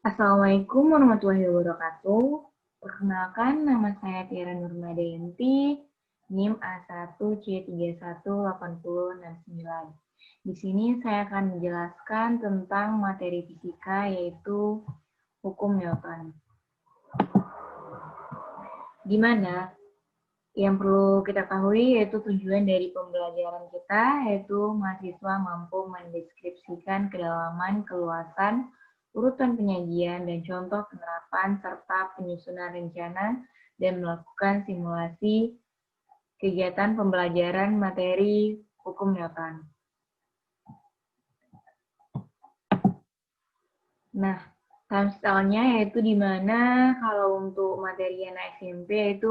Assalamualaikum warahmatullahi wabarakatuh. Perkenalkan, nama saya Tiara Nurmadayanti, NIM A1C318069. Di sini saya akan menjelaskan tentang materi fisika, yaitu hukum Newton. Di mana yang perlu kita ketahui yaitu tujuan dari pembelajaran kita, yaitu mahasiswa mampu mendeskripsikan kedalaman, keluasan, urutan penyajian, dan contoh penerapan, serta penyusunan rencana, dan melakukan simulasi kegiatan pembelajaran materi hukum Newton. Nah, time style-nya yaitu di mana kalau untuk materi anak SMP yaitu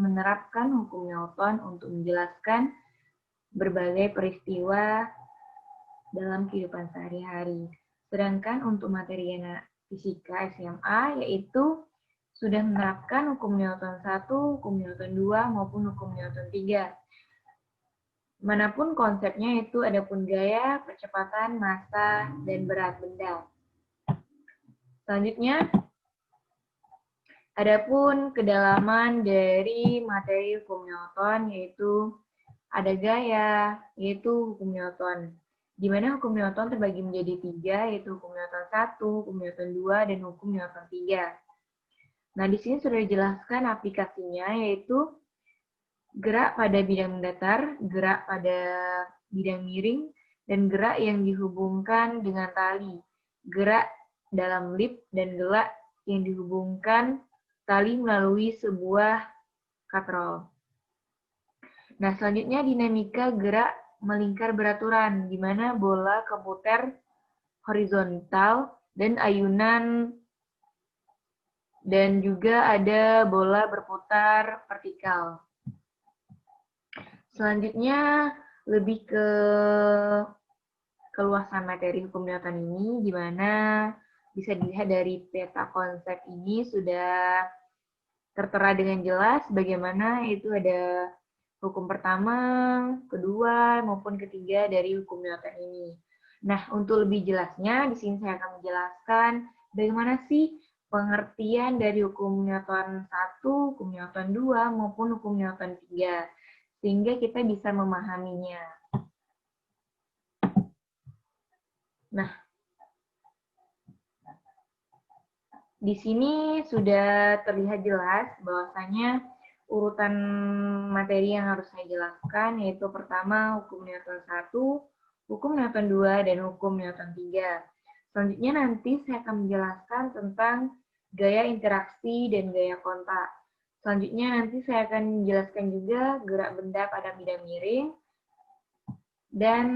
menerapkan hukum Newton untuk menjelaskan berbagai peristiwa dalam kehidupan sehari-hari. Sedangkan untuk materi anak fisika SMA yaitu sudah menerapkan hukum Newton 1, hukum Newton 2, maupun hukum Newton 3. Manapun konsepnya itu adapun gaya, percepatan, massa, dan berat benda. Selanjutnya, adapun kedalaman dari materi hukum Newton yaitu ada gaya, yaitu hukum Newton. Di mana hukum Newton terbagi menjadi 3, yaitu hukum Newton 1, hukum Newton 2, dan hukum Newton 3. Nah, di sini sudah dijelaskan aplikasinya, yaitu gerak pada bidang datar, gerak pada bidang miring, dan gerak yang dihubungkan dengan tali, gerak dalam lip, dan gerak yang dihubungkan tali melalui sebuah katrol. Nah, selanjutnya dinamika gerak melingkar beraturan, di mana bola keputar horizontal dan ayunan, dan juga ada bola berputar vertikal. Selanjutnya, lebih ke keluasan materi hukum Newton ini, di mana bisa dilihat dari peta konsep ini sudah tertera dengan jelas bagaimana itu ada hukum pertama, kedua, maupun ketiga dari hukum Newton ini. Nah, untuk lebih jelasnya, di sini saya akan menjelaskan bagaimana sih pengertian dari hukum Newton 1, hukum Newton 2, maupun hukum Newton 3, sehingga kita bisa memahaminya. Nah, di sini sudah terlihat jelas bahwasanya urutan materi yang harus saya jelaskan yaitu pertama hukum Newton 1, hukum Newton 2, dan hukum Newton 3. Selanjutnya nanti saya akan menjelaskan tentang gaya interaksi dan gaya kontak. Selanjutnya nanti saya akan menjelaskan juga gerak benda pada bidang miring dan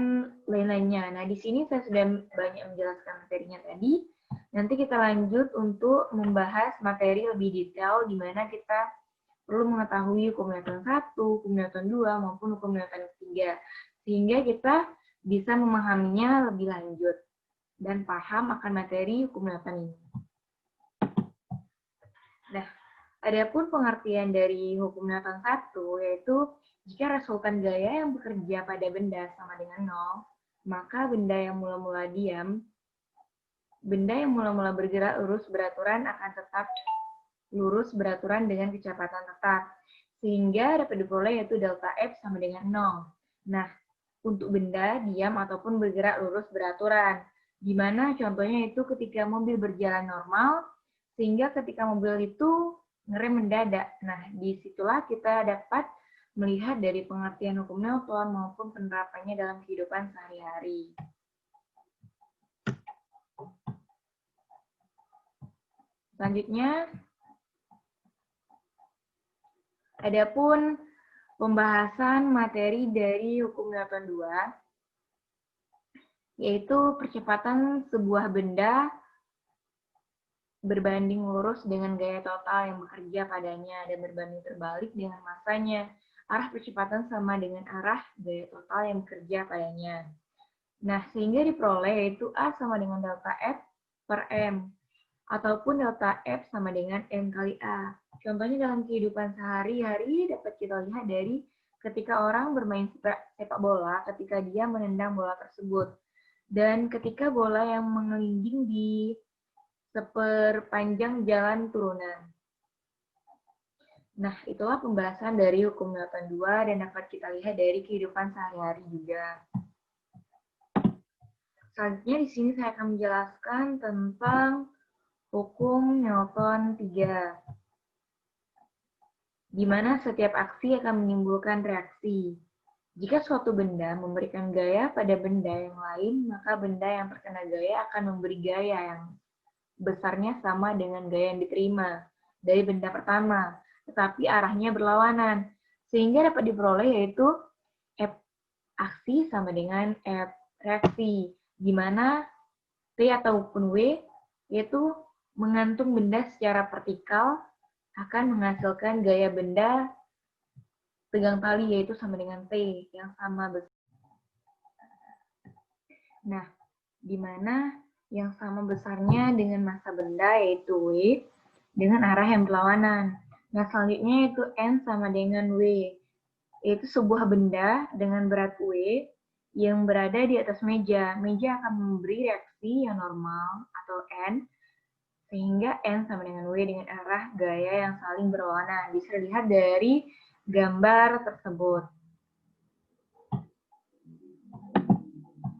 lain-lainnya. Nah, di sini saya sudah banyak menjelaskan materinya tadi. Nanti kita lanjut untuk membahas materi lebih detail di mana kita perlu mengetahui hukum Newton 1, hukum Newton 2, maupun hukum Newton 3. Sehingga kita bisa memahaminya lebih lanjut dan paham akan materi hukum Newton ini. Nah, adapun pengertian dari hukum Newton 1 yaitu jika resultan gaya yang bekerja pada benda sama dengan 0, maka benda yang mula-mula diam, benda yang mula-mula bergerak lurus beraturan akan tetap lurus beraturan dengan kecepatan tetap. Sehingga dapat diperoleh yaitu delta F sama dengan 0. Nah, untuk benda diam ataupun bergerak lurus beraturan. Di mana contohnya itu ketika mobil berjalan normal, sehingga ketika mobil itu ngerem mendadak. Nah, disitulah kita dapat melihat dari pengertian hukum Newton maupun penerapannya dalam kehidupan sehari-hari. Selanjutnya, adapun pembahasan materi dari hukum Newton 2, yaitu percepatan sebuah benda berbanding lurus dengan gaya total yang bekerja padanya dan berbanding terbalik dengan massanya. Arah percepatan sama dengan arah gaya total yang bekerja padanya. Nah, sehingga diperoleh yaitu A sama dengan delta F per M, ataupun delta F sama dengan M kali A. Contohnya dalam kehidupan sehari-hari dapat kita lihat dari ketika orang bermain sepak bola, ketika dia menendang bola tersebut. Dan ketika bola yang mengelinding di seperpanjang jalan turunan. Nah, itulah pembahasan dari hukum Newton 2 dan dapat kita lihat dari kehidupan sehari-hari juga. Selanjutnya di sini saya akan menjelaskan tentang hukum Newton 3, di mana setiap aksi akan menimbulkan reaksi. Jika suatu benda memberikan gaya pada benda yang lain, maka benda yang terkena gaya akan memberi gaya yang besarnya sama dengan gaya yang diterima dari benda pertama, tetapi arahnya berlawanan, sehingga dapat diperoleh yaitu F aksi sama dengan F reaksi, di mana T ataupun W yaitu menggantung benda secara vertikal akan menghasilkan gaya benda tegang tali yaitu sama dengan T yang sama besar. Nah, di mana yang sama besarnya dengan massa benda yaitu W dengan arah yang berlawanan. Nah, selanjutnya yaitu N sama dengan W, yaitu sebuah benda dengan berat W yang berada di atas meja. Meja akan memberi reaksi yang normal atau N, sehingga N sama dengan W dengan arah gaya yang saling berlawanan. Bisa dilihat dari gambar tersebut.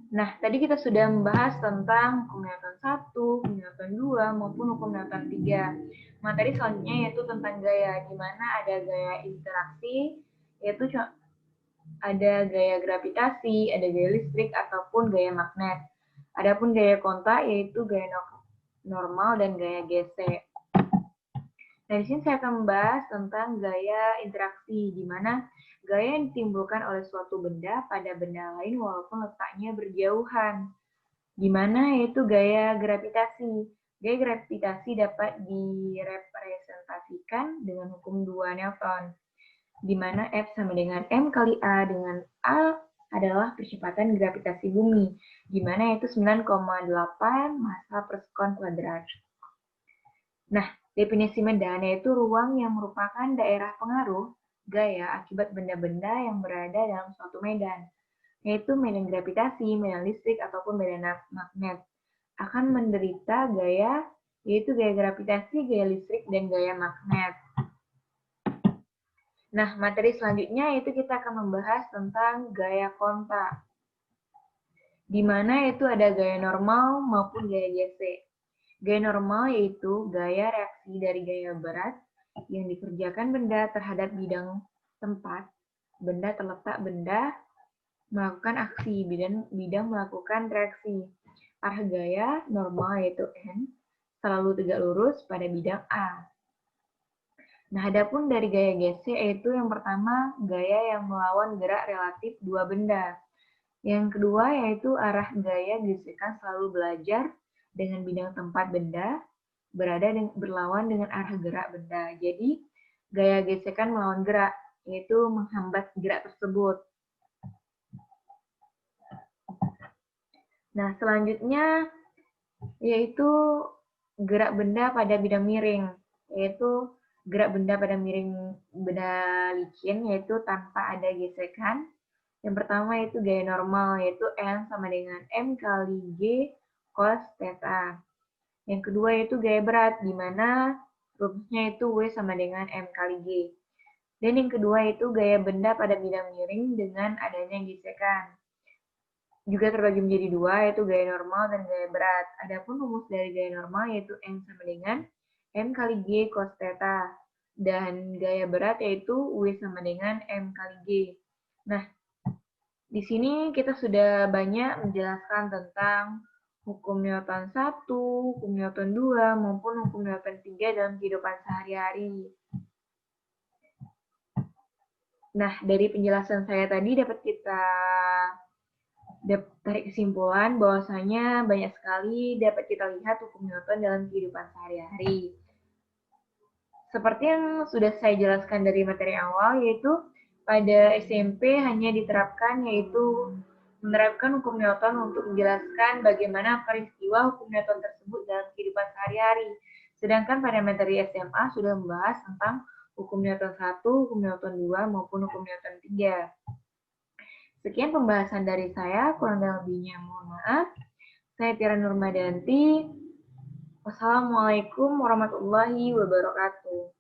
Nah, tadi kita sudah membahas tentang hukum Newton 1, hukum Newton 2, maupun hukum Newton 3. Materi selanjutnya yaitu tentang gaya, di mana ada gaya interaksi, yaitu ada gaya gravitasi, ada gaya listrik, ataupun gaya magnet. Adapun gaya kontak yaitu gaya normal dan gaya gesek. Nah, di sini saya akan membahas tentang gaya interaksi, di mana gaya yang ditimbulkan oleh suatu benda pada benda lain walaupun letaknya berjauhan, di mana yaitu gaya gravitasi. Gaya gravitasi dapat direpresentasikan dengan hukum 2 Newton, di mana F sama dengan M kali A, dengan A adalah percepatan gravitasi bumi, di mana yaitu 9,8 massa per sekon kuadrat. Nah, definisi medan yaitu ruang yang merupakan daerah pengaruh gaya akibat benda-benda yang berada dalam suatu medan, yaitu medan gravitasi, medan listrik, ataupun medan magnet, akan menderita gaya, yaitu gaya gravitasi, gaya listrik, dan gaya magnet. Nah, materi selanjutnya yaitu kita akan membahas tentang gaya kontak, di mana itu ada gaya normal maupun gaya gesek. Gaya normal yaitu gaya reaksi dari gaya berat yang dikerjakan benda terhadap bidang tempat. Benda terletak, benda melakukan aksi, bidang melakukan reaksi. Arah gaya normal yaitu N selalu tegak lurus pada bidang A. Nah, adapun dari gaya gesek yaitu yang pertama gaya yang melawan gerak relatif dua benda. Yang kedua yaitu arah gaya gesekan selalu belajar dengan bidang tempat benda berlawan dengan arah gerak benda. Jadi, gaya gesekan melawan gerak, yaitu menghambat gerak tersebut. Nah, selanjutnya yaitu gerak benda pada bidang miring, yaitu gerak benda pada miring benda licin, yaitu tanpa ada gesekan. Yang pertama yaitu gaya normal, yaitu N sama dengan M kali G cos theta. Yang kedua yaitu gaya berat, di mana rumusnya itu W sama dengan M kali G. Dan yang kedua itu gaya benda pada bidang miring dengan adanya gesekan. Juga terbagi menjadi dua, yaitu gaya normal dan gaya berat. Adapun rumus dari gaya normal yaitu N sama dengan M kali G cos theta. Dan gaya berat yaitu W sama dengan M kali G. Nah, di sini kita sudah banyak menjelaskan tentang hukum Newton 1, hukum Newton 2, maupun hukum Newton 3 dalam kehidupan sehari-hari. Nah, dari penjelasan saya tadi dapat kita tarik kesimpulan bahwasanya banyak sekali dapat kita lihat hukum Newton dalam kehidupan sehari-hari. Seperti yang sudah saya jelaskan dari materi awal, yaitu pada SMP hanya diterapkan yaitu menerapkan hukum Newton untuk menjelaskan bagaimana peristiwa hukum Newton tersebut dalam kehidupan sehari-hari. Sedangkan pada materi SMA sudah membahas tentang hukum Newton 1, hukum Newton 2, maupun hukum Newton 3. Sekian pembahasan dari saya, kurang dan lebihnya mohon maaf. Saya Tiara Nurmadanti. Wassalamualaikum warahmatullahi wabarakatuh.